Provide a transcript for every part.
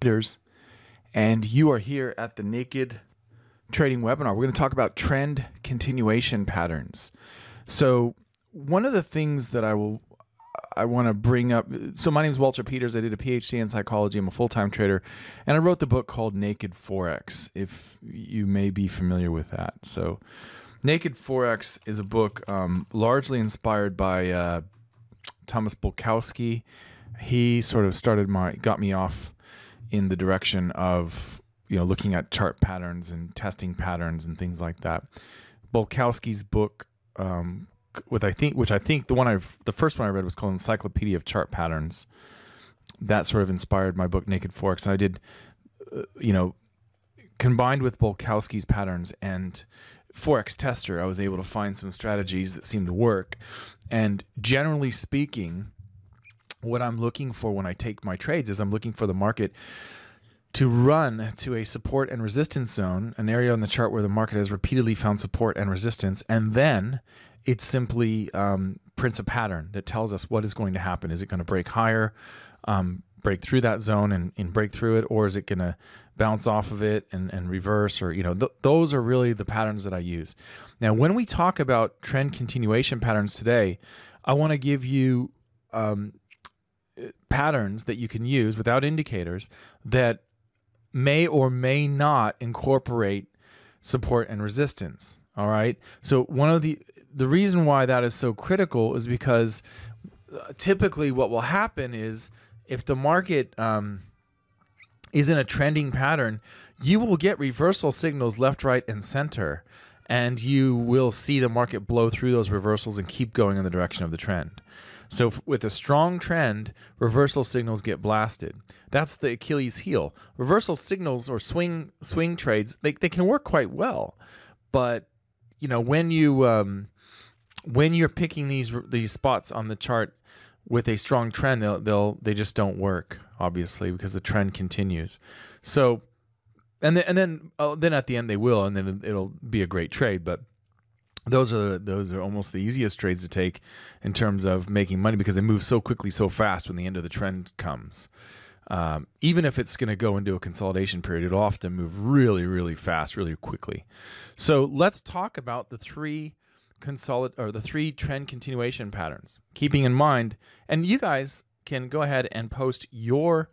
Traders, and you are here at the Naked Trading webinar. We're going to talk about trend continuation patterns. So one of the things that I want to bring up, so my name is Walter Peters. I did a PhD in psychology. I'm a full-time trader, and I wrote the book called Naked Forex, if you may be familiar with that. So Naked Forex is a book largely inspired by Thomas Bulkowski. He sort of got me off in the direction of, looking at chart patterns and testing patterns and things like that. Bulkowski's book, which I think the first one I read was called Encyclopedia of Chart Patterns. That sort of inspired my book Naked Forex, and I did, combined with Bulkowski's patterns and Forex Tester, I was able to find some strategies that seemed to work. And generally speaking, what I'm looking for when I take my trades is I'm looking for the market to run to a support and resistance zone, an area on the chart where the market has repeatedly found support and resistance, and then it simply prints a pattern that tells us what is going to happen. Is it going to break higher, break through that zone and break through it, or is it going to bounce off of it and reverse, or those are really the patterns that I use. Now, when we talk about trend continuation patterns today, I want to give you patterns that you can use without indicators that may or may not incorporate support and resistance. All right. So one of the reason why that is so critical is because typically what will happen is if the market is in a trending pattern, you will get reversal signals left, right, and center, and you will see the market blow through those reversals and keep going in the direction of the trend. So with a strong trend, reversal signals get blasted. That's the Achilles heel. Reversal signals or swing trades, they can work quite well, but when you're picking these spots on the chart with a strong trend, they just don't work, obviously, because the trend continues. So then at the end they will, and then it'll be a great trade. But those are almost the easiest trades to take in terms of making money, because they move so quickly, so fast when the end of the trend comes. Even if it's going to go into a consolidation period, it'll often move really, really fast, really quickly. So let's talk about the three trend continuation patterns, keeping in mind, and you guys can go ahead and post your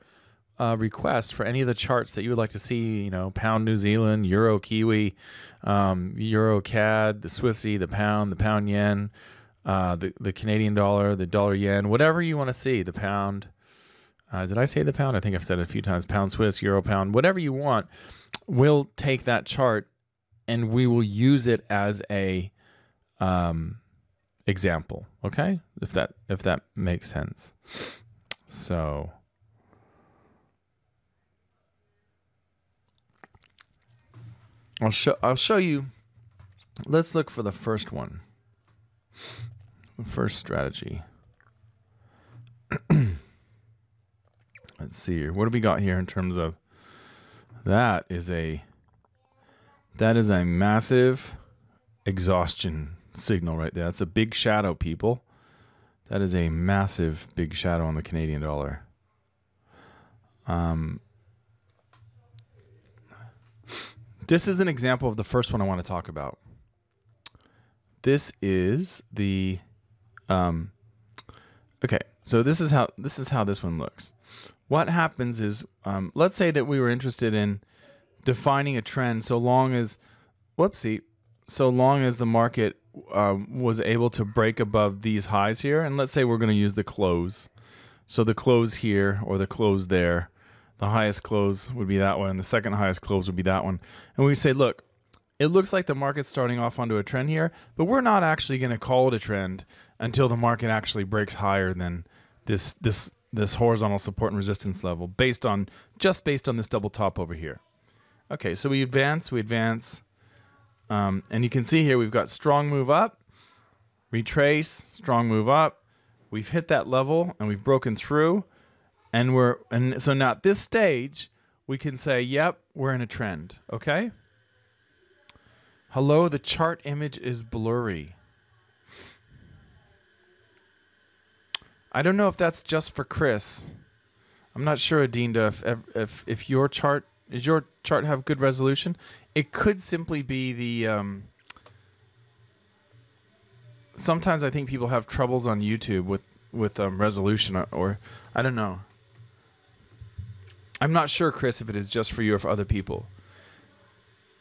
requests for any of the charts that you would like to see, pound New Zealand, euro Kiwi, euro CAD, the Swissy, the pound yen, the Canadian dollar, the dollar yen, whatever you want to see, the pound. Did I say the pound? I think I've said it a few times. Pound Swiss, euro pound, whatever you want. We'll take that chart and we will use it as a example. Okay, if that makes sense. So I'll show you. Let's look for the first one. The first strategy. Let's see here. What do we got here in terms of that is a massive exhaustion signal right there. That's a big shadow, people. That is a massive big shadow on the Canadian dollar. This is an example of the first one I want to talk about. This is the okay. So this is how this one looks. What happens is, let's say that we were interested in defining a trend so long as the market was able to break above these highs here, and let's say we're going to use the close. So the close here or the close there. The highest close would be that one, and the second highest close would be that one. And we say, look, it looks like the market's starting off onto a trend here, but we're not actually going to call it a trend until the market actually breaks higher than this horizontal support and resistance level, based on this double top over here. Okay, so we advance, and you can see here we've got strong move up, retrace, strong move up. We've hit that level and we've broken through. And so now at this stage, we can say, yep, we're in a trend, okay? Hello, the chart image is blurry. I don't know if that's just for Chris. I'm not sure, Adinda, if your chart have good resolution. It could simply be the sometimes I think people have troubles on YouTube with resolution, or I don't know. I'm not sure, Chris, if it is just for you or for other people.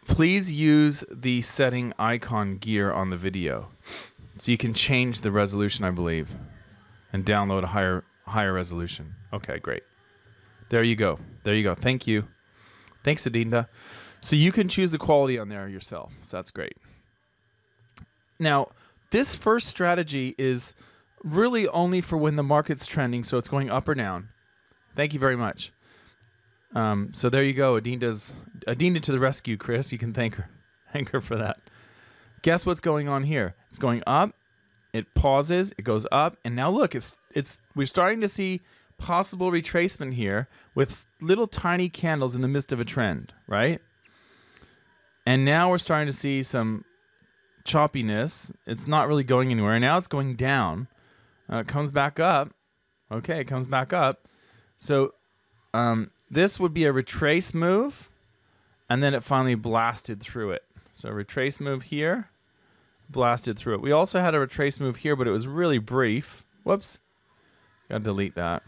Please use the setting icon gear on the video, so you can change the resolution, I believe, and download a higher resolution. Okay, great. There you go. There you go. Thank you. Thanks, Adinda. So you can choose the quality on there yourself. So that's great. Now, this first strategy is really only for when the market's trending, so it's going up or down. Thank you very much. So there you go. Adinda to the rescue, Chris. You can thank her for that. Guess what's going on here? It's going up. It pauses. It goes up, and now look, we're starting to see possible retracement here with little tiny candles in the midst of a trend, right? And now we're starting to see some choppiness. It's not really going anywhere. Now it's going down. It comes back up. Okay, it comes back up. So this would be a retrace move, and then it finally blasted through it. So retrace move here, blasted through it. We also had a retrace move here, but it was really brief. Whoops. Got to delete that.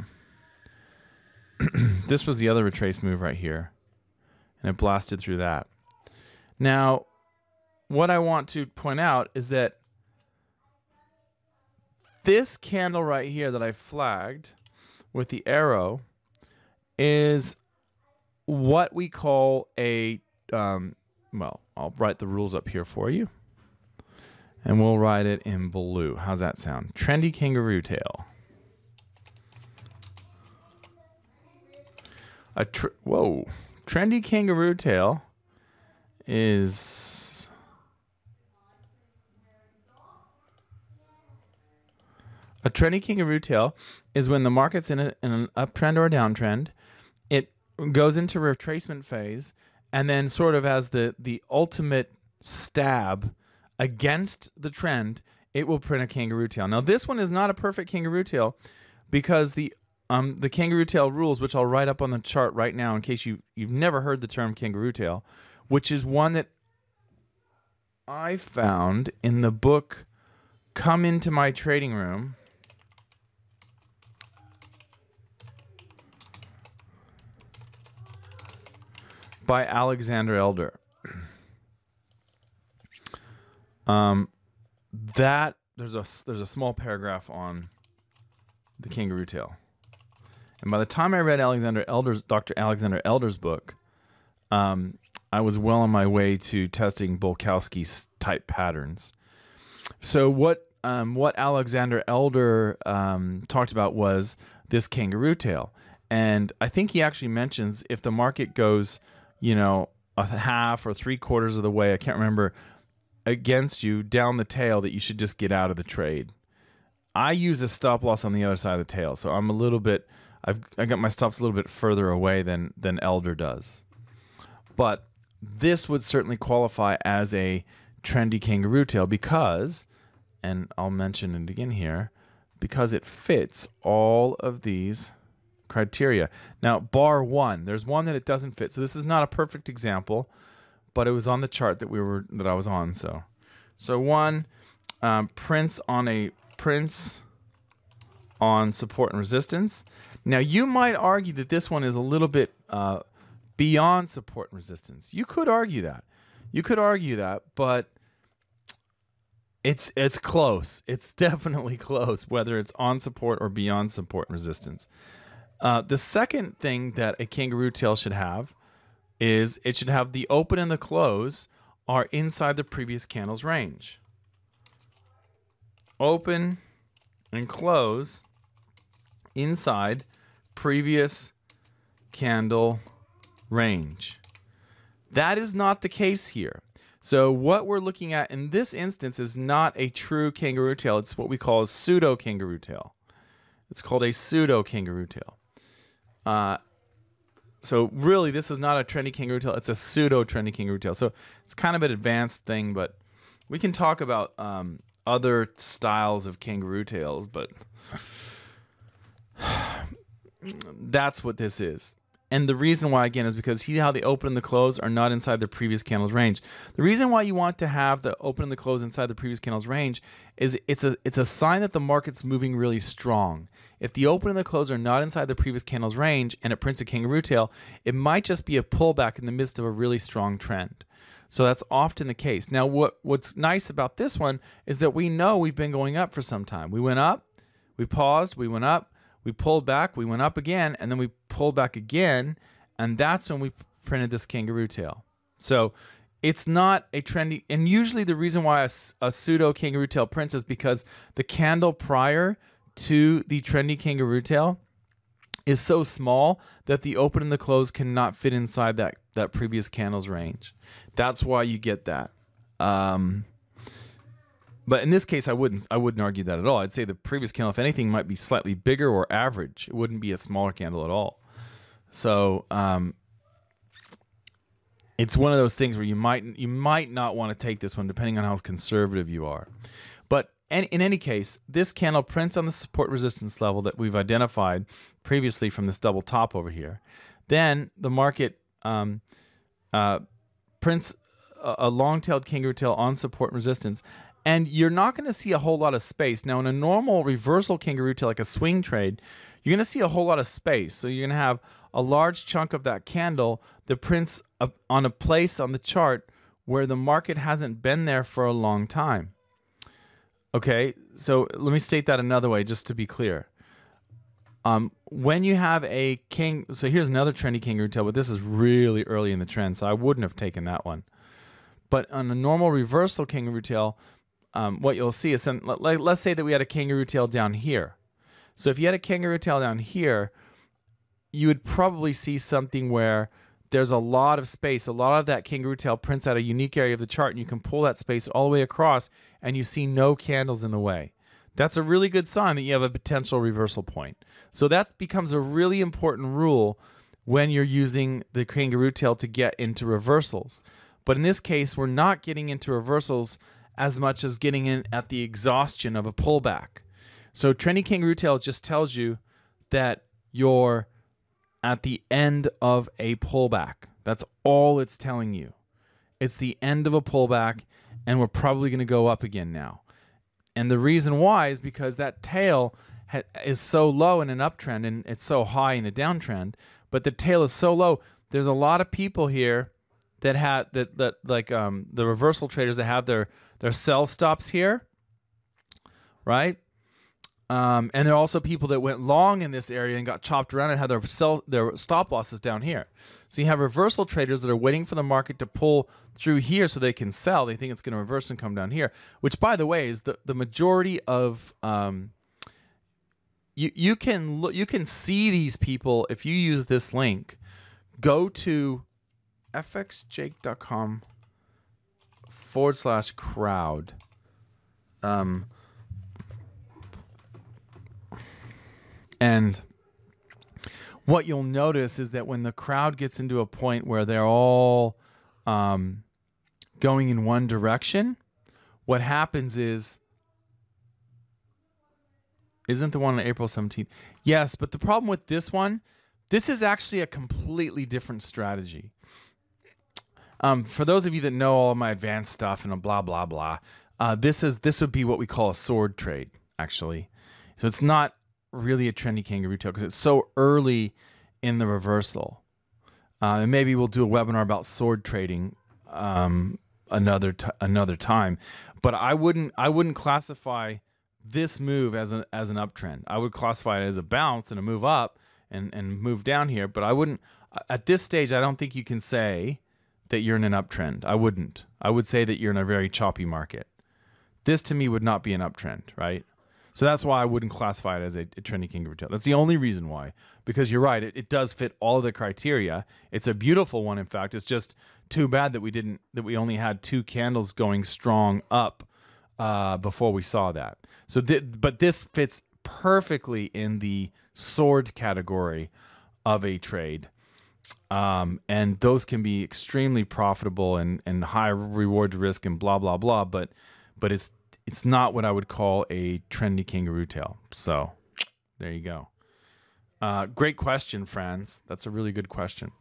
This was the other retrace move right here, and it blasted through that. Now, what I want to point out is that this candle right here that I flagged with the arrow is what we call a, well, I'll write the rules up here for you, and we'll write it in blue. How's that sound? Trendy Kangaroo Tail. Whoa. Trendy Kangaroo Tail is a trendy kangaroo tail is when the market's in an uptrend or a downtrend. It goes into retracement phase and then sort of has the ultimate stab against the trend. It will print a kangaroo tail. Now this one is not a perfect kangaroo tail because the kangaroo tail rules, which I'll write up on the chart right now in case you've never heard the term kangaroo tail, which is one that I found in the book Come Into My Trading Room by Alexander Elder. That there's a small paragraph on the kangaroo tail. And by the time I read Dr. Alexander Elder's book, I was well on my way to testing Bulkowski's type patterns. So what Alexander Elder talked about was this kangaroo tail. And I think he actually mentions if the market goes, you know, a half or 3/4 of the way, I can't remember, against you down the tail, that you should just get out of the trade. I use a stop loss on the other side of the tail, so I'm a little bit, I got my stops a little bit further away than Elder does. But this would certainly qualify as a trendy kangaroo tail because, and I'll mention it again here, because it fits all of these criteria. Now, bar one, there's one that it doesn't fit. So this is not a perfect example, but it was on the chart that I was on. So one, prints on support and resistance. Now you might argue that this one is a little bit beyond support and resistance. You could argue that, but it's close. It's definitely close, whether it's on support or beyond support and resistance. The second thing that a kangaroo tail should have is it should have the open and the close are inside the previous candle's range. Open and close inside previous candle range. That is not the case here. So what we're looking at in this instance is not a true kangaroo tail. It's what we call a pseudo kangaroo tail. It's called a pseudo kangaroo tail. So really, this is not a trendy kangaroo tail. It's a pseudo trendy kangaroo tail. So it's kind of an advanced thing, but we can talk about other styles of kangaroo tails. But that's what this is. And the reason why, again, is because see how the open and the close are not inside the previous candle's range. The reason why you want to have the open and the close inside the previous candle's range is it's a sign that the market's moving really strong. If the open and the close are not inside the previous candle's range and it prints a kangaroo tail, it might just be a pullback in the midst of a really strong trend. So that's often the case. Now, what's nice about this one is that we know we've been going up for some time. We went up, we paused, we went up, we pulled back, we went up again, and then we pulled back again, and that's when we printed this kangaroo tail. So it's not a trendy, and usually the reason why a pseudo kangaroo tail prints is because the candle prior to the trendy kangaroo tail is so small that the open and the close cannot fit inside that previous candle's range. That's why you get that. But in this case, I wouldn't argue that at all. I'd say the previous candle, if anything, might be slightly bigger or average. It wouldn't be a smaller candle at all. So it's one of those things where you might not want to take this one, depending on how conservative you are. But in any case, this candle prints on the support resistance level that we've identified previously from this double top over here. Then the market prints a long-tailed kangaroo tail on support and resistance. And you're not going to see a whole lot of space. Now, in a normal reversal kangaroo tail, like a swing trade, you're going to see a whole lot of space. So you're going to have a large chunk of that candle that prints on a place on the chart where the market hasn't been there for a long time. Okay, so let me state that another way, just to be clear. When you have a so here's another trendy kangaroo tail, but this is really early in the trend, so I wouldn't have taken that one. But on a normal reversal kangaroo tail, what you'll see is, let's say that we had a kangaroo tail down here. So if you had a kangaroo tail down here, you would probably see something where there's a lot of space. A lot of that kangaroo tail prints out a unique area of the chart, and you can pull that space all the way across, and you see no candles in the way. That's a really good sign that you have a potential reversal point. So that becomes a really important rule when you're using the kangaroo tail to get into reversals. But in this case, we're not getting into reversals as much as getting in at the exhaustion of a pullback. So trendy kangaroo tail just tells you that you're at the end of a pullback. That's all it's telling you. It's the end of a pullback, and we're probably going to go up again now. And the reason why is because that tail is so low in an uptrend and it's so high in a downtrend, but the tail is so low. There's a lot of people here that have the reversal traders that have their sell stops here, right? And there are also people that went long in this area and got chopped around and had their stop losses down here. So you have reversal traders that are waiting for the market to pull through here so they can sell. They think it's going to reverse and come down here, which, by the way, is the majority of you can see these people if you use this link. Go to fxjake.com/crowd. And what you'll notice is that when the crowd gets into a point where they're all going in one direction, what happens is, isn't the one on April 17th? Yes, but the problem with this one, this is actually a completely different strategy. For those of you that know all of my advanced stuff and blah, blah, blah, this would be what we call a sword trade, actually. So it's not really a trendy kangaroo tail because it's so early in the reversal. And maybe we'll do a webinar about sword trading another time. But I wouldn't classify this move as an uptrend. I would classify it as a bounce and a move up and move down here. But I wouldn't, at this stage, I don't think you can say that you're in an uptrend. I wouldn't. I would say that you're in a very choppy market. This to me would not be an uptrend, right? So that's why I wouldn't classify it as a trendy kangaroo tail. That's the only reason why, because you're right. It does fit all of the criteria. It's a beautiful one. In fact, it's just too bad that we only had two candles going strong up before we saw that. So, but this fits perfectly in the sword category of a trade. And those can be extremely profitable and high reward to risk and blah, blah, blah. But it's not what I would call a trendy kangaroo tail. So there you go. Great question, Franz. That's a really good question.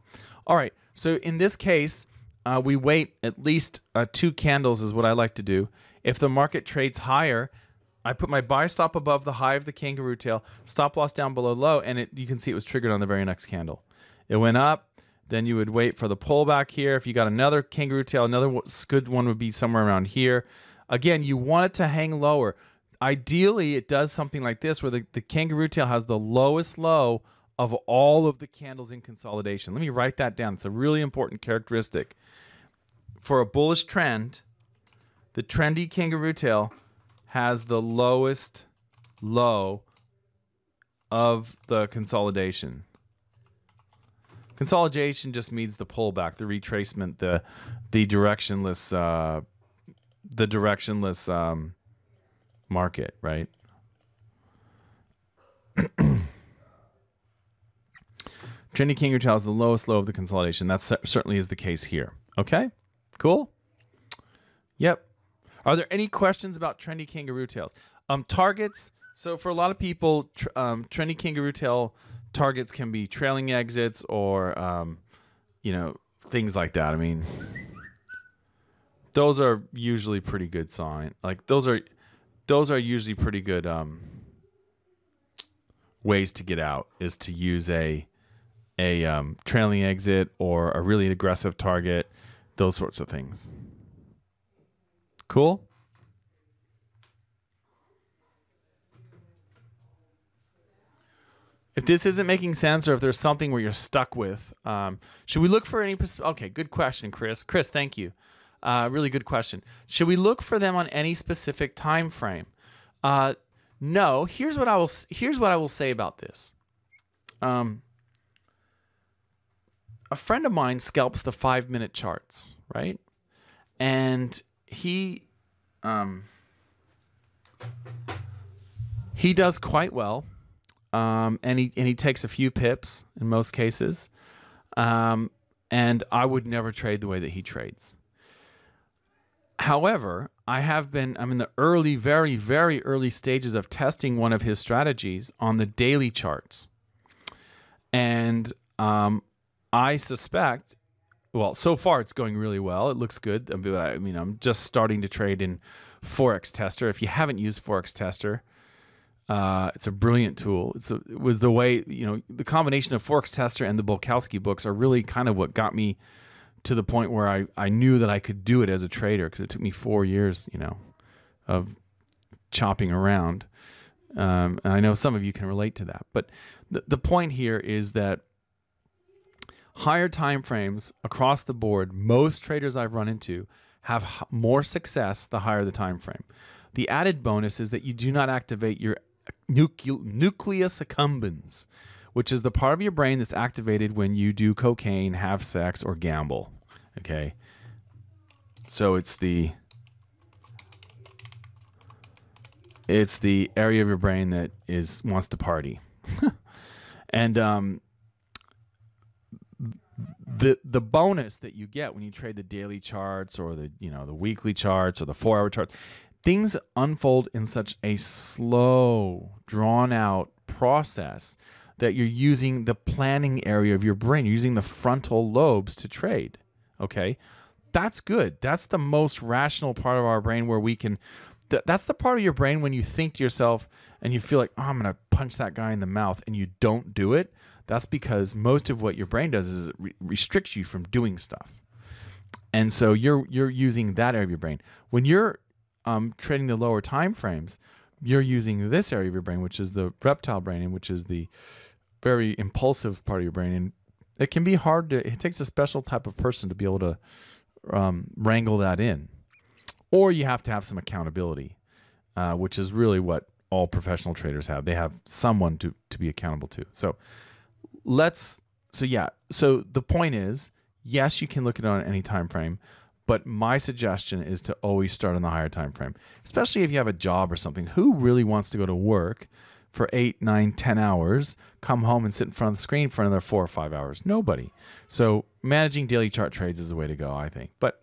All right. So in this case, we wait at least 2 candles is what I like to do. If the market trades higher, I put my buy stop above the high of the kangaroo tail, stop loss down below low, and you can see it was triggered on the very next candle. It went up. Then you would wait for the pullback here. If you got another kangaroo tail, another good one would be somewhere around here. Again, you want it to hang lower. Ideally, it does something like this where the kangaroo tail has the lowest low of all of the candles in consolidation. Let me write that down. It's a really important characteristic. For a bullish trend, the trendy kangaroo tail has the lowest low of the consolidation. Consolidation just means the pullback, the retracement, the directionless market, right? Trendy kangaroo tail is the lowest low of the consolidation. That certainly is the case here. Okay, cool. Yep. Are there any questions about trendy kangaroo tails? Targets. So for a lot of people, trendy kangaroo tail targets can be trailing exits or, you know, things like that. I mean, those are usually pretty good sign. Like those are usually pretty good ways to get out. Is to use a trailing exit or a really aggressive target. Those sorts of things. Cool. If this isn't making sense, or if there's something where you're stuck with, should we look for any? Okay, good question, Chris. Chris, thank you. Really good question. Should we look for them on any specific time frame? No. Here's what I will say about this. A friend of mine scalps the 5-minute charts, right? And he does quite well. And he takes a few pips in most cases. And I would never trade the way that he trades. However, I'm in the early, very, very early stages of testing one of his strategies on the daily charts. And I suspect, well, so far it's going really well. It looks good. I mean, I'm just starting to trade in Forex Tester. If you haven't used Forex Tester, it's a brilliant tool. It was the way, you know, the combination of Forex Tester and the Bulkowski books are really kind of what got me to the point where I knew that I could do it as a trader, because it took me 4 years, you know, of chopping around. And I know some of you can relate to that. But the point here is that higher time frames across the board, most traders I've run into have more success the higher the time frame. The added bonus is that you do not activate your nucleus accumbens, which is the part of your brain that's activated when you do cocaine, have sex, or gamble. Okay, so it's the area of your brain that wants to party, and the bonus that you get when you trade the daily charts or the weekly charts or the 4-hour charts. Things unfold in such a slow, drawn-out process that you're using the planning area of your brain. You're using the frontal lobes to trade, okay? That's good. That's the most rational part of our brain where we can... That's the part of your brain when you think to yourself and you feel like, oh, I'm going to punch that guy in the mouth, and you don't do it. That's because most of what your brain does is it restricts you from doing stuff. And so you're using that area of your brain. When you're trading the lower time frames, you're using this area of your brain, which is the reptile brain, and which is the very impulsive part of your brain. And it can be hard it takes a special type of person to be able to wrangle that in. Or you have to have some accountability, which is really what all professional traders have. They have someone to be accountable to. So so the point is, yes, you can look at it on any time frame. But my suggestion is to always start on the higher time frame, especially if you have a job or something. Who really wants to go to work for 8, 9, 10 hours, come home and sit in front of the screen for another 4 or 5 hours? Nobody. So managing daily chart trades is the way to go, I think. But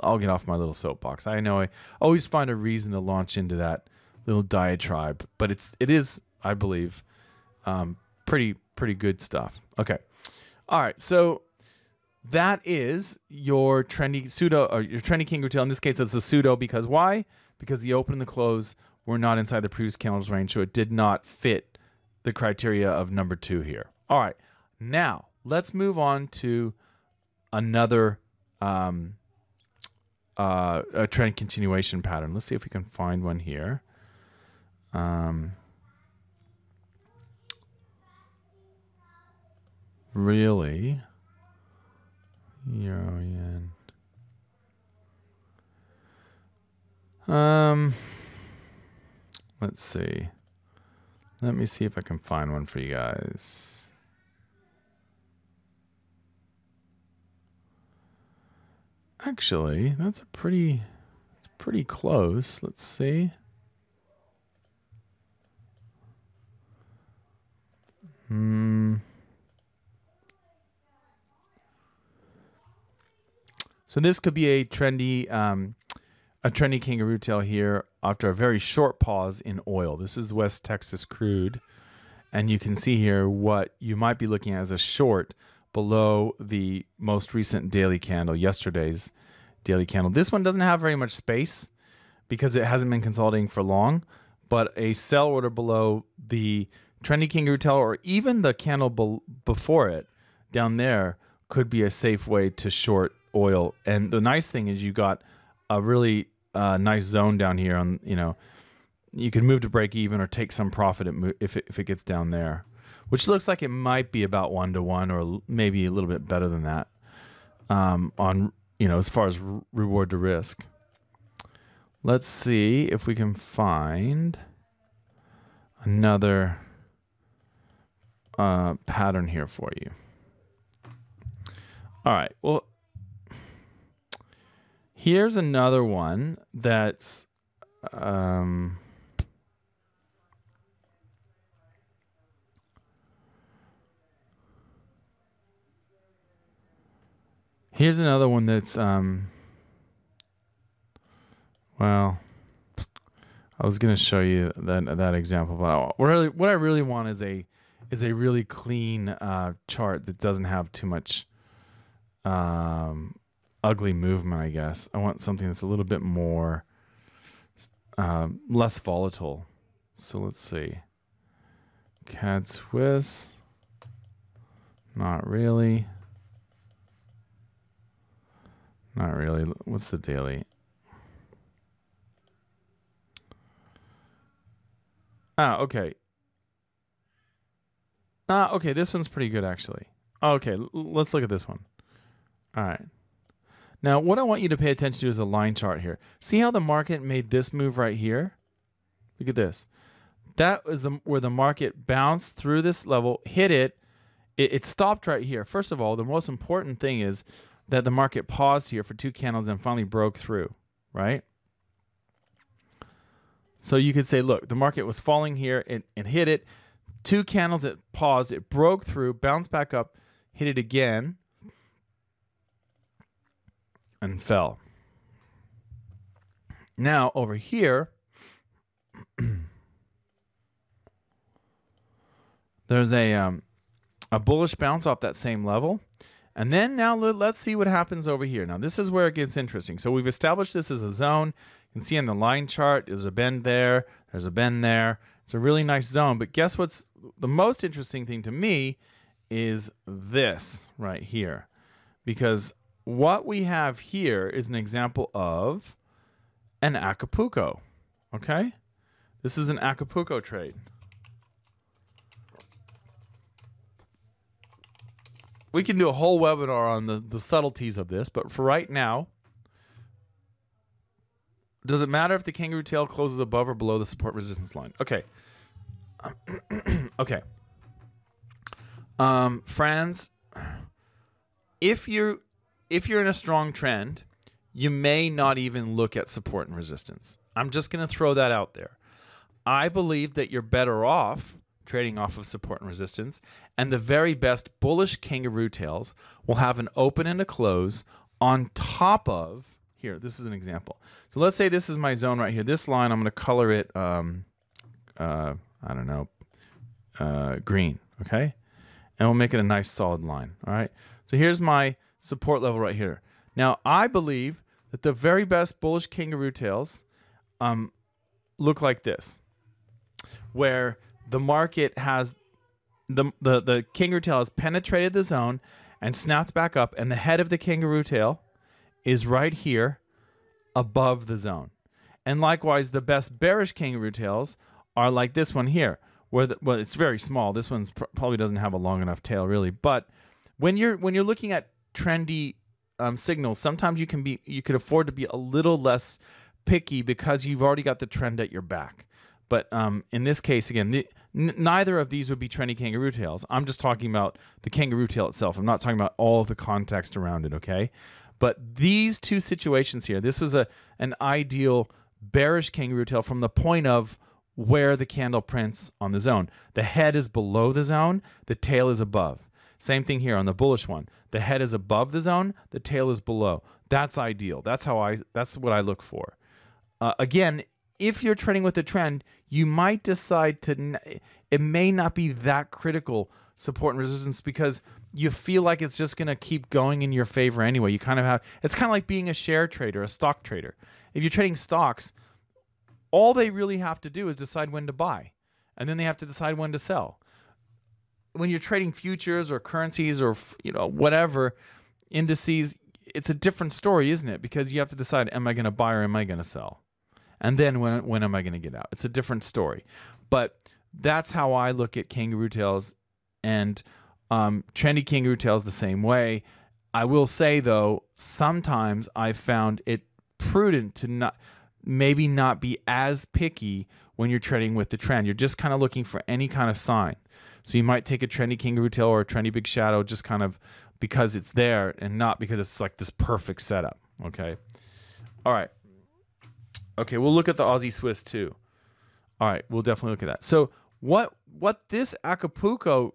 I'll get off my little soapbox. I know I always find a reason to launch into that little diatribe, but it is, I believe, pretty good stuff. Okay. All right. So that is your trendy pseudo, or your trendy kangaroo tail. In this case, it's a pseudo because why? Because the open and the close were not inside the previous candle's range, so it did not fit the criteria of number 2 here. All right. Now let's move on to another a trend continuation pattern. Let's see if we can find one here. Really? Euro yen. Let's see. Let me see if I can find one for you guys. Actually, it's pretty close. Let's see. So this could be a trendy kangaroo tail here after a very short pause in oil. This is West Texas crude, and you can see here what you might be looking at as a short below the most recent daily candle, yesterday's daily candle. This one doesn't have very much space because it hasn't been consolidating for long, but a sell order below the trendy kangaroo tail or even the candle before it down there could be a safe way to short oil. And the nice thing is you got a really nice zone down here on, you can move to break even or take some profit if it gets down there, which looks like it might be about 1-to-1 or maybe a little bit better than that on, as far as reward to risk. Let's see if we can find another pattern here for you. All right. Well, here's another one that's well, I was going to show you that example, but what I really want is a really clean chart that doesn't have too much ugly movement, I guess. I want something that's a little bit more less volatile. So let's see. CAD Swiss. Not really. Not really. What's the daily? Okay. Okay, this one's pretty good actually. Okay, let's look at this one. All right. Now, what I want you to pay attention to is the line chart here. See how the market made this move right here? Look at this. That is where the market bounced through this level, hit it. It stopped right here. First of all, the most important thing is that the market paused here for 2 candles and finally broke through, right? So you could say, look, the market was falling here and hit it. 2 candles, it paused, it broke through, bounced back up, hit it again, and fell. Now over here, there's a bullish bounce off that same level. And then now let's see what happens over here. Now this is where it gets interesting. So we've established this as a zone. You can see on the line chart, there's a bend there, there's a bend there. It's a really nice zone. But guess what's the most interesting thing to me is this right here. Because what we have here is an example of an Acapulco, okay? This is an Acapulco trade. We can do a whole webinar on the subtleties of this, but for right now, does it matter if the kangaroo tail closes above or below the support resistance line? Okay. Okay. Friends, if you're in a strong trend, you may not even look at support and resistance. I'm just going to throw that out there. I believe that you're better off trading off of support and resistance, and the very best bullish kangaroo tails will have an open and a close on top of, here, this is an example. So let's say this is my zone right here. This line, I'm going to color it, I don't know, green, okay? And we'll make it a nice solid line, all right? So here's my support level right here. Now, I believe that the very best bullish kangaroo tails look like this, where the market has the kangaroo tail has penetrated the zone and snapped back up, and the head of the kangaroo tail is right here above the zone. And likewise, the best bearish kangaroo tails are like this one here, where well, it's very small. This one's probably doesn't have a long enough tail, really. But when you're looking at trendy signals, sometimes you could afford to be a little less picky because you've already got the trend at your back. But in this case, again, neither of these would be trendy kangaroo tails. I'm just talking about the kangaroo tail itself. I'm not talking about all of the context around it, okay? But these two situations here, this was an ideal bearish kangaroo tail from the point of where the candle prints on the zone. The head is below the zone, the tail is above. Same thing here on the bullish one. The head is above the zone, the tail is below. That's ideal. That's what I look for. Again, if you're trading with a trend, you might decide it may not be that critical support and resistance because you feel like it's just going to keep going in your favor anyway. You kind of have, it's kind of like being a share trader, a stock trader. If you're trading stocks, all they really have to do is decide when to buy, and then they have to decide when to sell. When you're trading futures or currencies or whatever indices, it's a different story, isn't it? Because you have to decide, am I going to buy or am I going to sell? And then when am I going to get out? It's a different story. But that's how I look at kangaroo tails, and trendy kangaroo tails the same way. I will say, though, sometimes I found it prudent to maybe not be as picky when you're trading with the trend. You're just kind of looking for any kind of sign. So you might take a trendy kangaroo tail or a trendy big shadow just kind of because it's there and not because it's like this perfect setup, okay? All right. Okay, we'll look at the Aussie Swiss too. All right, we'll definitely look at that. So what this Acapulco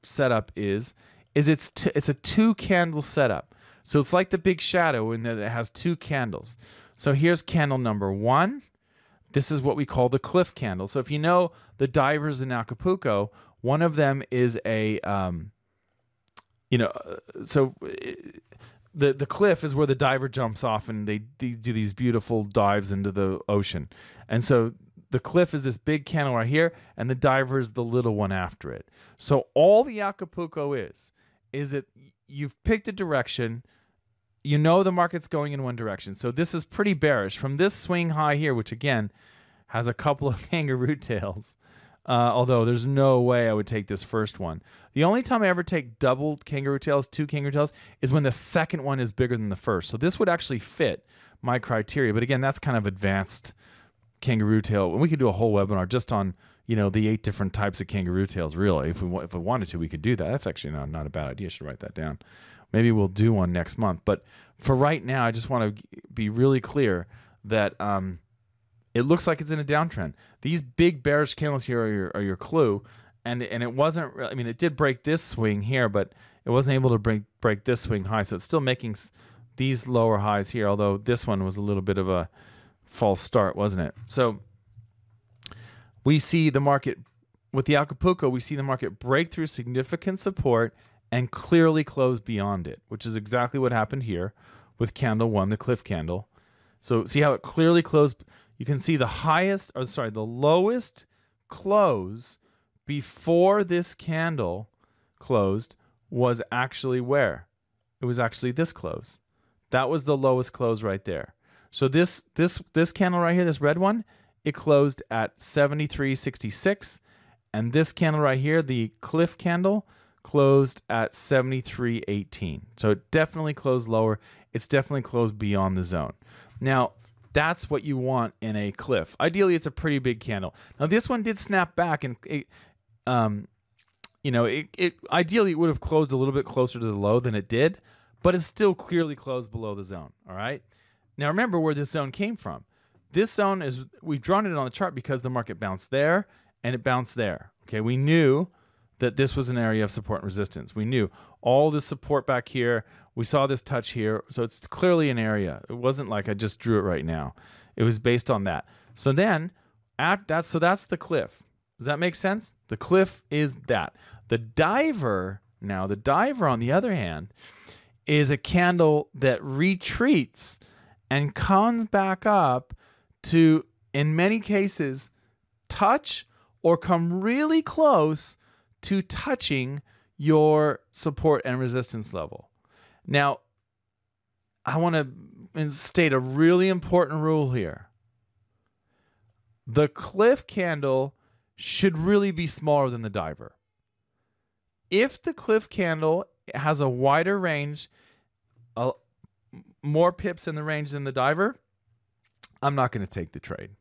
setup is it's a 2-candle setup. So it's like the big shadow in that it has 2 candles. So here's candle number 1. This is what we call the cliff candle. So if you know the divers in Acapulco, one of them is a the cliff is where the diver jumps off and they do these beautiful dives into the ocean. And so the cliff is this big candle right here, and the diver is the little one after it. So all the Acapulco is that you've picked a direction, you know the market's going in one direction. So this is pretty bearish. From this swing high here, which again has a couple of kangaroo tails, although there's no way I would take this first one. The only time I ever take double kangaroo tails, 2 kangaroo tails, is when the second one is bigger than the first. So this would actually fit my criteria. But again, that's kind of advanced kangaroo tail. And we could do a whole webinar just on, the 8 different types of kangaroo tails, really. If we wanted to, we could do that. That's actually not a bad idea. I should write that down. Maybe we'll do one next month. But for right now, I just want to be really clear that it looks like it's in a downtrend. These big bearish candles here are your clue. And it wasn't, I mean, it did break this swing here, but it wasn't able to break this swing high. So it's still making these lower highs here, although this one was a little bit of a false start, wasn't it? So we see the market, with the Acapulco, we see the market break through significant support and clearly close beyond it, which is exactly what happened here with candle 1, the cliff candle. So see how it clearly closed? You can see the lowest close before this candle closed was actually where? It was actually this close. That was the lowest close right there. So this candle right here, this red one, it closed at 73.66, and this candle right here, the cliff candle, closed at 73.18. So it definitely closed lower. It's definitely closed beyond the zone. Now, that's what you want in a cliff. Ideally, it's a pretty big candle. Now, this one did snap back, and ideally it would have closed a little bit closer to the low than it did, but it's still clearly closed below the zone. All right. Now, remember where this zone came from. This zone we've drawn it on the chart because the market bounced there and it bounced there. Okay, we knew that this was an area of support and resistance. We knew all this support back here. We saw this touch here. So it's clearly an area. It wasn't like I just drew it right now. It was based on that. So then, that's the cliff. Does that make sense? The cliff is that. The diver, now, the diver, on the other hand, is a candle that retreats and comes back up to, in many cases, touch or come really close to touching your support and resistance level. Now, I want to state a really important rule here. The cliff candle should really be smaller than the diver. If the cliff candle has a wider range, more pips in the range than the diver, I'm not going to take the trade.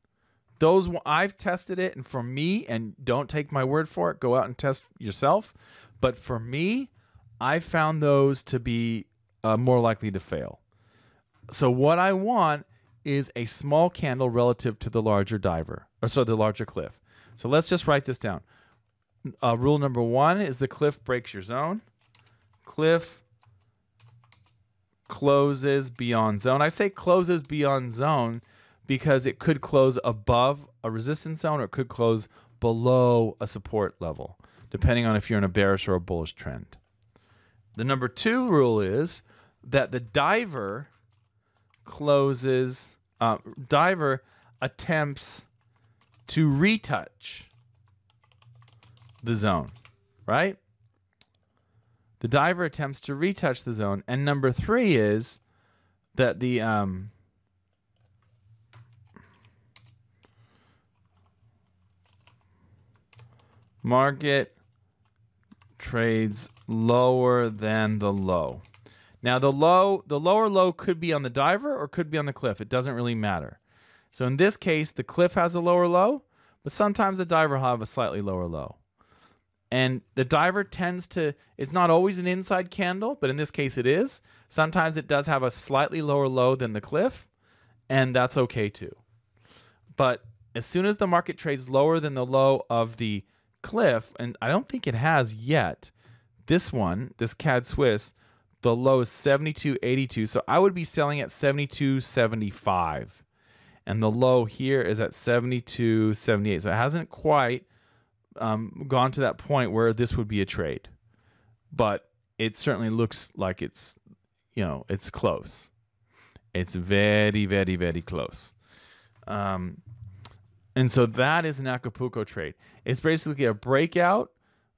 Those, I've tested it, and for me, and don't take my word for it, go out and test yourself. But for me, I found those to be more likely to fail. So what I want is a small candle relative to the larger diver, or so the larger cliff. So let's just write this down. Rule number 1 is the cliff breaks your zone. Cliff closes beyond zone. I say closes beyond zone because it could close above a resistance zone or it could close below a support level, depending on if you're in a bearish or a bullish trend. The number 2 rule is that the diver closes, diver attempts to retouch the zone, right? The diver attempts to retouch the zone. And number 3 is that the market trades lower than the low. Now the lower low could be on the diver or could be on the cliff. It doesn't really matter. So in this case, the cliff has a lower low, but sometimes the diver will have a slightly lower low. And the diver tends to, it's not always an inside candle, but in this case it is. Sometimes it does have a slightly lower low than the cliff, and that's okay too. But as soon as the market trades lower than the low of the cliff, and I don't think it has yet, this one, this CAD Swiss, the low is 72.82. So I would be selling at 72.75. And the low here is at 72.78. So it hasn't quite gone to that point where this would be a trade, but it certainly looks like it's, you know, it's close. It's very, very, very close. And so that is an Acapulco trade. It's basically a breakout,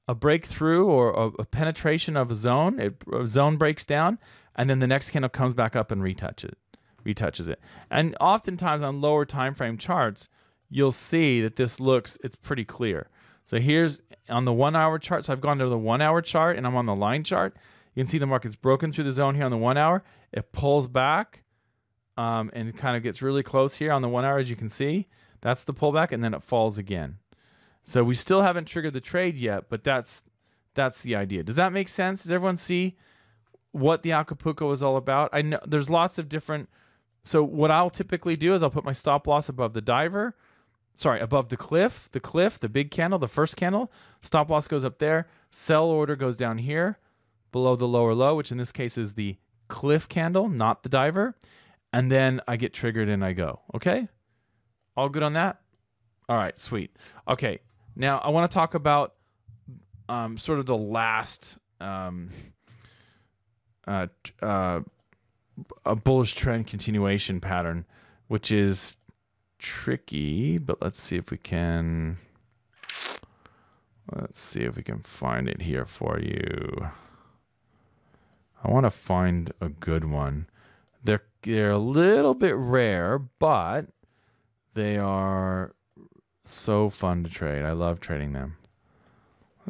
a breakthrough, or a penetration of a zone. A zone breaks down, and then the next candle comes back up and retouches it. And oftentimes on lower time frame charts, you'll see that this looks, it's pretty clear. So here's on the 1 hour chart. So I've gone to the 1 hour chart and I'm on the line chart. You can see the market's broken through the zone here on the 1 hour. It pulls back and it kind of gets really close here on the 1 hour, as you can see. That's the pullback, and then it falls again. So we still haven't triggered the trade yet, but that's the idea. Does that make sense? Does everyone see what the Acapulco is all about? I know there's lots of different. So what I'll typically do is I'll put my stop loss above the diver. Sorry, above the cliff, the big candle, the first candle. Stop loss goes up there. Sell order goes down here below the lower low, which in this case is the cliff candle, not the diver. And then I get triggered and I go. Okay? All good on that? All right, sweet. Okay, now I want to talk about sort of the last a bullish trend continuation pattern, which is tricky, but let's see if we can find it here for you. I want to find a good one. They're a little bit rare, but they are so fun to trade. I love trading them.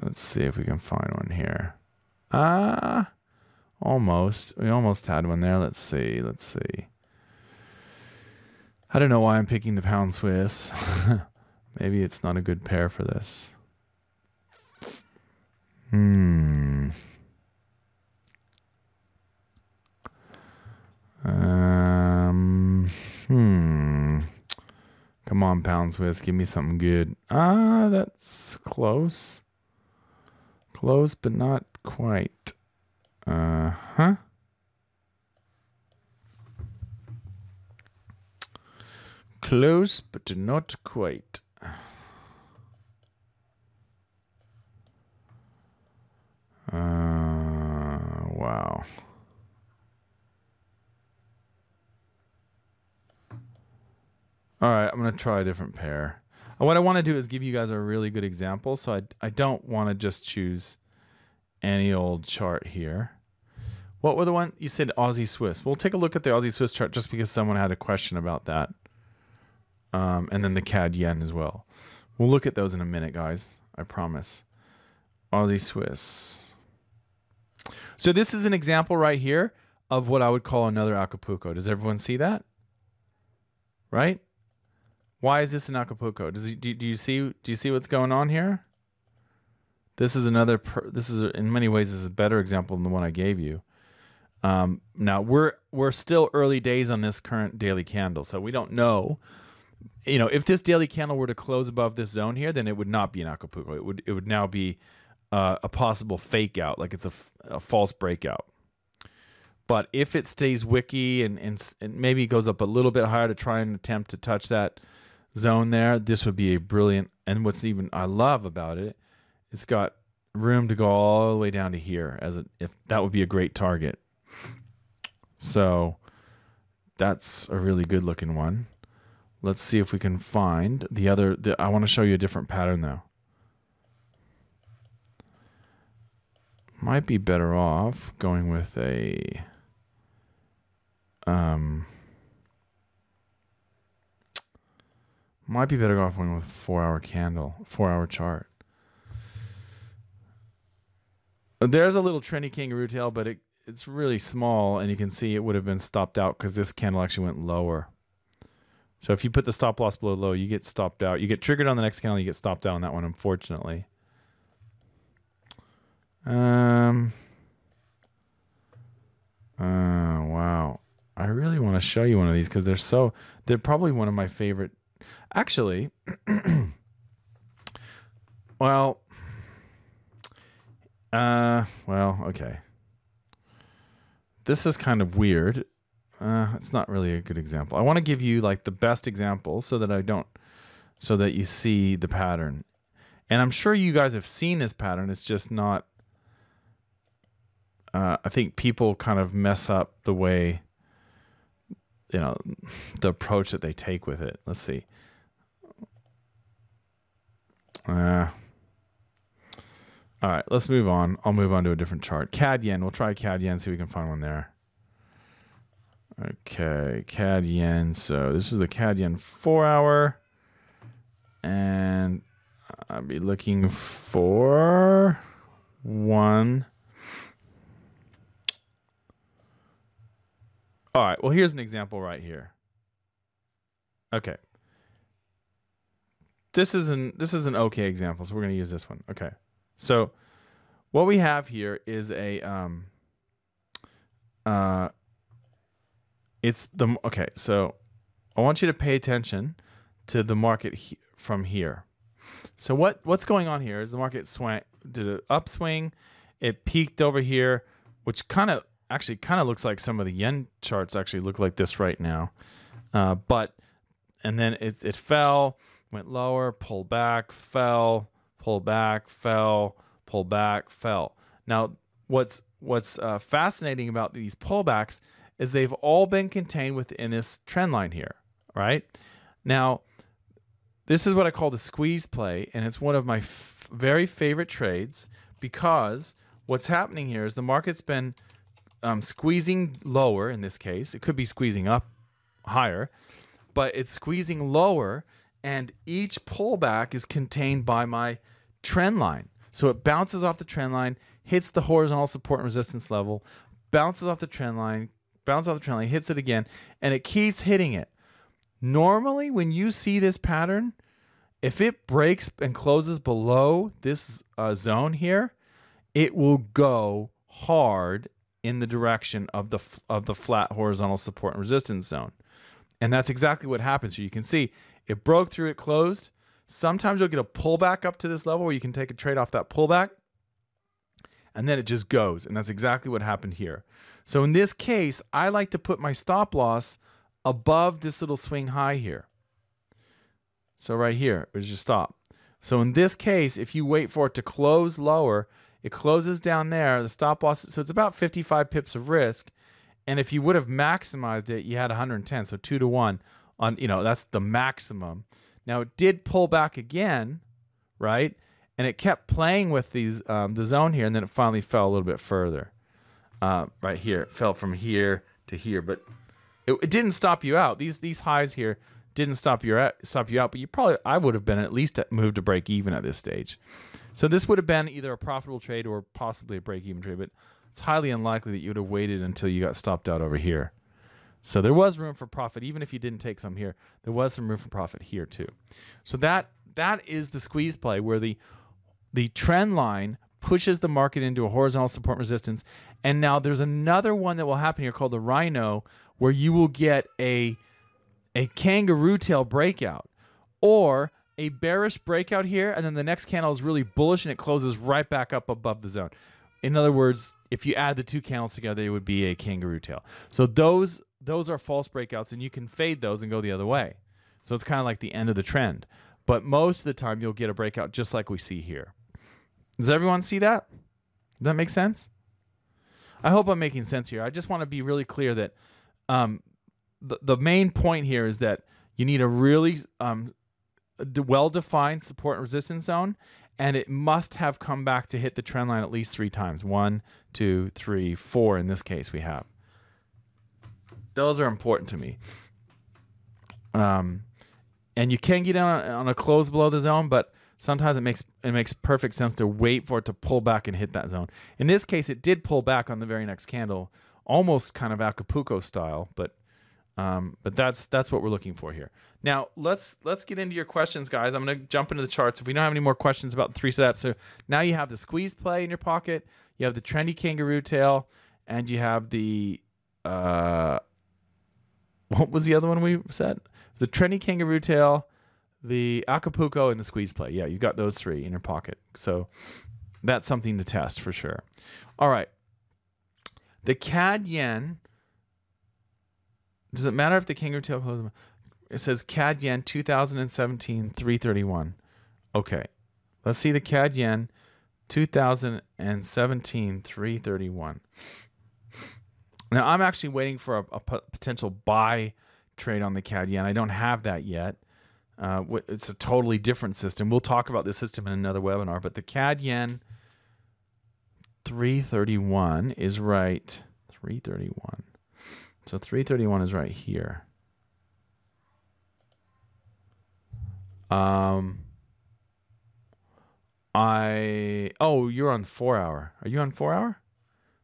Let's see if we can find one here. Almost. We almost had one there. Let's see. I don't know why I'm picking the pound Swiss. Maybe it's not a good pair for this. Come on, pound Swiss, give me something good. That's close. Close, but not quite. Close, but not quite. Wow. All right, I'm going to try a different pair. What I want to do is give you guys a really good example. So I don't want to just choose any old chart here. What were the one? You said Aussie Swiss. We'll take a look at the Aussie Swiss chart just because someone had a question about that. And then the CAD Yen as well. We'll look at those in a minute, guys. I promise. Aussie Swiss. So this is an example right here of what I would call another Acapulco. Does everyone see that? Right? Why is this an Acapulco? Do you see what's going on here? This is another. This is in many ways this is a better example than the one I gave you. Now we're still early days on this current daily candle, so we don't know. You know, if this daily candle were to close above this zone here, then it would not be an Acapulco. It would now be a possible fake out, like it's a false breakout. But if it stays wicky and maybe goes up a little bit higher to try and attempt to touch that zone there, this would be a brilliant. And what's even I love about it, it's got room to go all the way down to here if that would be a great target. So that's a really good looking one. Let's see if we can find the other. I want to show you a different pattern though. Might be better off going with a might be better off going with a 4-hour candle, 4-hour chart. There's a little trendy kangaroo tail, but it's really small, and you can see it would have been stopped out because this candle actually went lower. So if you put the stop loss below low, you get stopped out. You get triggered on the next candle, you get stopped out on that one, unfortunately. Wow. I really want to show you one of these because they're probably one of my favorite. Actually, well, okay. This is kind of weird. It's not really a good example. I want to give you like the best example so that you see the pattern. And I'm sure you guys have seen this pattern. It's just not, I think people kind of mess up the way, you know, the approach that they take with it. Let's see. All right, let's move on. I'll move on to a different chart. CAD Yen. We'll try CAD Yen, see if we can find one there. Okay, CAD Yen. So this is the CAD Yen 4-hour. And I'll be looking for one. All right, well, here's an example right here. Okay. This is an okay example, so we're going to use this one. Okay. So what we have here is a okay, so I want you to pay attention to the market from here. So what's going on here is the market did an upswing, it peaked over here, which kind of looks like some of the yen charts actually look like this right now. And then it fell, went lower, pulled back, fell, pulled back, fell, pulled back, fell. Now, what's fascinating about these pullbacks is they've all been contained within this trend line here, right? Now, this is what I call the squeeze play, and it's one of my very favorite trades because what's happening here is the market's been squeezing lower in this case. It could be squeezing up higher, but it's squeezing lower, and each pullback is contained by my trend line. So it bounces off the trend line, hits the horizontal support and resistance level, bounces off the trend line, hits it again, and it keeps hitting it. Normally, when you see this pattern, if it breaks and closes below this zone here, it will go hard in the direction of the flat horizontal support and resistance zone. And that's exactly what happens here. You can see it broke through, it closed. Sometimes you'll get a pullback up to this level where you can take a trade off that pullback, and then it just goes. And that's exactly what happened here. So in this case, I like to put my stop loss above this little swing high here. So right here is your stop. So in this case, if you wait for it to close lower, It closes down there. The stop loss, so it's about 55 pips of risk. And if you would have maximized it, you had 110. So 2 to 1 on, that's the maximum. Now it did pull back again, right? And it kept playing with these the zone here, and then it finally fell a little bit further. Right here, it fell from here to here, but it didn't stop you out. These highs here didn't stop you out, but I would have been at least moved to break even at this stage. So this would have been either a profitable trade or possibly a break even trade, but it's highly unlikely that you would have waited until you got stopped out over here. So there was room for profit, even if you didn't take some here. There was some room for profit here too. So that is the squeeze play, where the trend line pushes the market into a horizontal support resistance. And now there's another one that will happen here called the rhino, where you will get a kangaroo tail breakout or a bearish breakout here, and then the next candle is really bullish and it closes right back up above the zone. In other words, if you add the two candles together, it would be a kangaroo tail. So those are false breakouts, and you can fade those and go the other way. So it's kind of like the end of the trend. But most of the time, you'll get a breakout just like we see here. Does everyone see that? Does that make sense? I hope I'm making sense here. I just want to be really clear that the main point here is that you need a really well-defined support and resistance zone, and it must have come back to hit the trend line at least 3 times. 1, 2, 3, 4 in this case we have. Those are important to me. And you can get on a close below the zone, but sometimes it makes perfect sense to wait for it to pull back and hit that zone. In this case, it did pull back on the very next candle, almost kind of Acapulco style, but that's what we're looking for here. Now let's get into your questions, guys. I'm going to jump into the charts. If we don't have any more questions about the 3 setups, so now you have the squeeze play in your pocket, you have the trendy kangaroo tail, and you have the what was the other one we said? The trendy kangaroo tail, the Acapulco, and the squeeze play. Yeah, you got those 3 in your pocket. So that's something to test for sure. All right. The CAD yen. Does it matter if the kangaroo tail closes? It says CAD yen 2017 331. Okay. Let's see the CAD yen 2017 331. Now I'm actually waiting for a potential buy trade on the CAD yen. I don't have that yet. It's a totally different system. We'll talk about this system in another webinar, but the CAD yen 331 is right. 331. So 331 is right here. You're on 4 hour. Are you on 4 hour?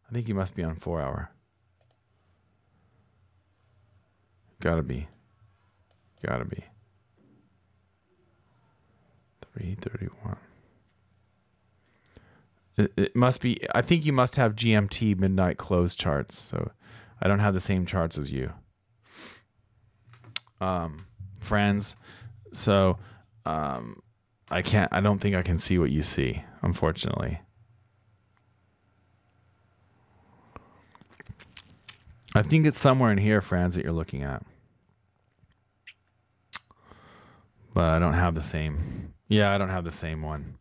I think you must be on 4 hour. Gotta be. 331. It must be. I think you must have GMT midnight close charts. So I don't have the same charts as you, friends. So I don't think I can see what you see, unfortunately. I think it's somewhere in here, friends, that you're looking at. But I don't have the same. Yeah, I don't have the same one.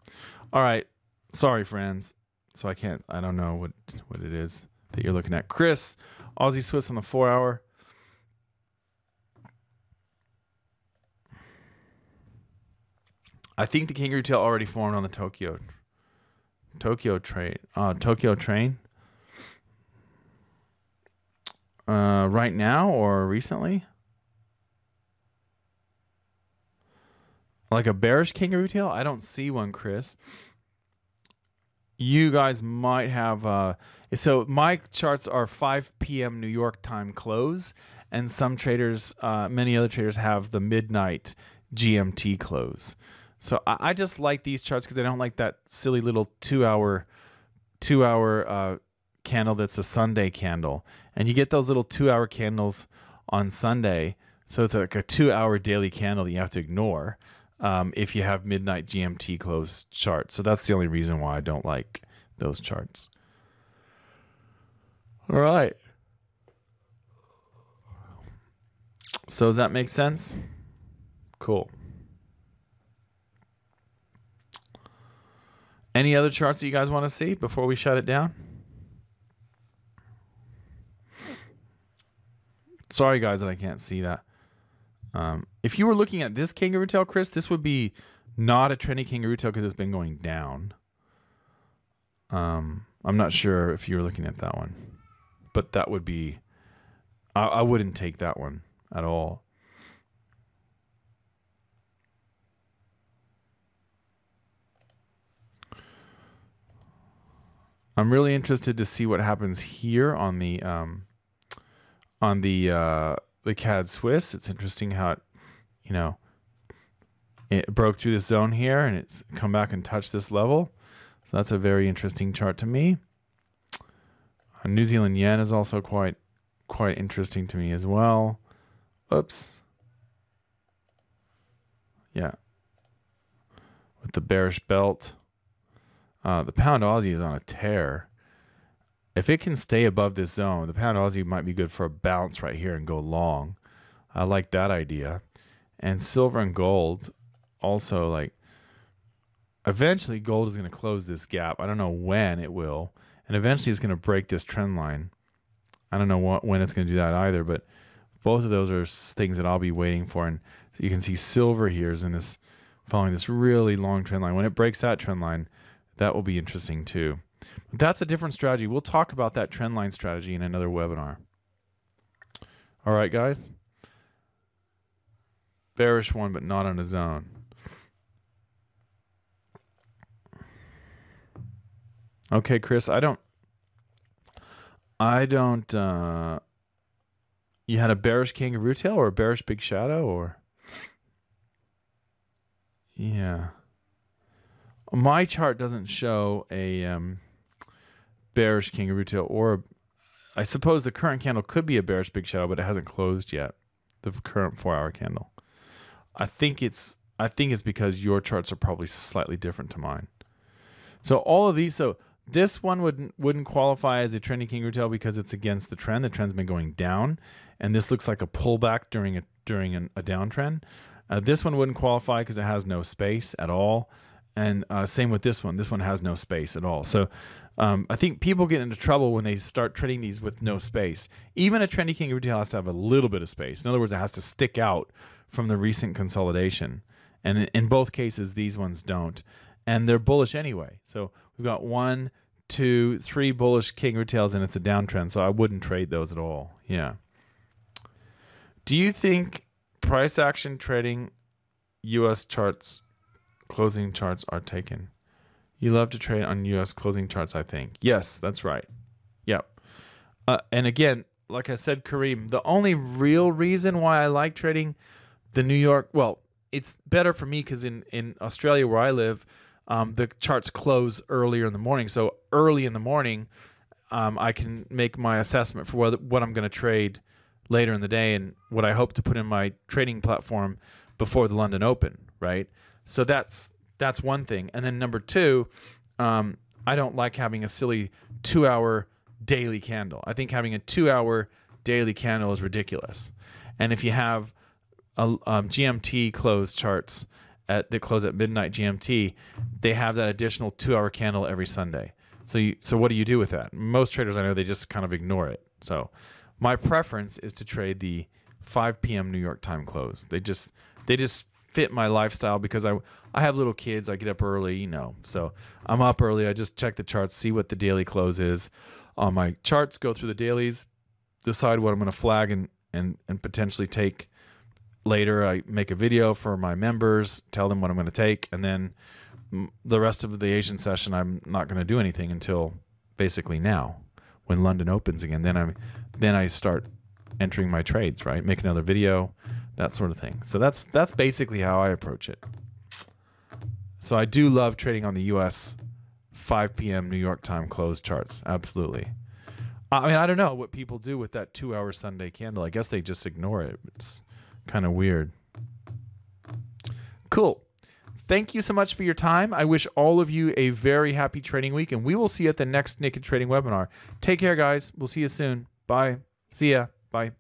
All right. Sorry, friends. So I don't know what it is that you're looking at. Chris, Aussie Swiss on the 4 hour. I think the kangaroo tail already formed on the Tokyo train. Right now or recently? Like a bearish kangaroo tail? I don't see one, Chris. You guys might have... so my charts are 5 p.m. New York time close, and some traders, many other traders, have the midnight GMT close. So I just like these charts because I don't like that silly little 2 hour candle that's a Sunday candle. And you get those little 2 hour candles on Sunday. So it's like a 2 hour daily candle that you have to ignore if you have midnight GMT close charts. So that's the only reason why I don't like those charts. All right. So does that make sense? Cool. Any other charts that you guys want to see before we shut it down? Sorry, guys, that I can't see that. If you were looking at this Kangaroo Tail, Chris, this would be not a trendy Kangaroo Tail because it's been going down. I'm not sure if you were looking at that one, but that would be, I wouldn't take that one at all. I'm really interested to see what happens here on the CAD Swiss. It's interesting how it, you know, it broke through this zone here and it's come back and touched this level. So that's a very interesting chart to me. New Zealand yen is also quite interesting to me as well. Oops. Yeah. With the bearish belt. The pound Aussie is on a tear. If it can stay above this zone, the pound Aussie might be good for a bounce right here and go long. I like that idea. And silver and gold also, like, eventually gold is going to close this gap. I don't know when it will. And eventually it's going to break this trend line. I don't know when it's going to do that either, but both of those are things that I'll be waiting for. And you can see silver here is in this, following this really long trend line. When it breaks that trend line, that will be interesting too. But that's a different strategy. We'll talk about that trend line strategy in another webinar. All right, guys. Bearish one, but not on a zone. Okay, Chris, I don't, you had a bearish Kangaroo Tail or a bearish Big Shadow or? Yeah. My chart doesn't show a bearish Kangaroo Tail or I suppose the current candle could be a bearish Big Shadow, but it hasn't closed yet. The current 4-hour candle. I think it's because your charts are probably slightly different to mine. So all of these, so this one wouldn't qualify as a trendy Kangaroo Tail because it's against the trend. The trend's been going down, and this looks like a pullback during a downtrend. This one wouldn't qualify because it has no space at all. And same with this one. This one has no space at all. So I think people get into trouble when they start trading these with no space. Even a trendy Kangaroo Tail has to have a little bit of space. In other words, it has to stick out from the recent consolidation. And in both cases, these ones don't. And they're bullish anyway. So we've got 1, 2, 3 bullish Kangaroo Tails, and it's a downtrend. So I wouldn't trade those at all. Yeah. Do you think price action trading U.S. charts, closing charts are taken? You love to trade on U.S. closing charts, I think. Yes, that's right. Yep. And again, like I said, Kareem, the only real reason why I like trading the New York, well, it's better for me because in Australia where I live, the charts close earlier in the morning. So early in the morning, I can make my assessment for what I'm going to trade later in the day and what I hope to put in my trading platform before the London Open, right? So that's one thing. And then number two, I don't like having a silly 2-hour daily candle. I think having a 2-hour daily candle is ridiculous. And if you have GMT close charts that close at midnight GMT, they have that additional 2-hour candle every Sunday. So what do you do with that? Most traders I know, they just kind of ignore it. So my preference is to trade the 5 p.m. New York time close. They just fit my lifestyle because I have little kids. I get up early, you know. So I'm up early. I just check the charts, see what the daily close is on my charts, go through the dailies, decide what I'm going to flag and potentially take later. I make a video for my members, tell them what I'm going to take, and then the rest of the Asian session I'm not going to do anything until basically now when London opens again. Then I start entering my trades, right? Make another video, that sort of thing. So that's basically how I approach it. So I do love trading on the US 5 p.m. New York time close charts. Absolutely. I mean, I don't know what people do with that 2-hour Sunday candle. I guess they just ignore it. It's kind of weird. Cool. Thank you so much for your time. I wish all of you a very happy trading week, and we will see you at the next Naked Trading webinar. Take care, guys. We'll see you soon. Bye. See ya. Bye.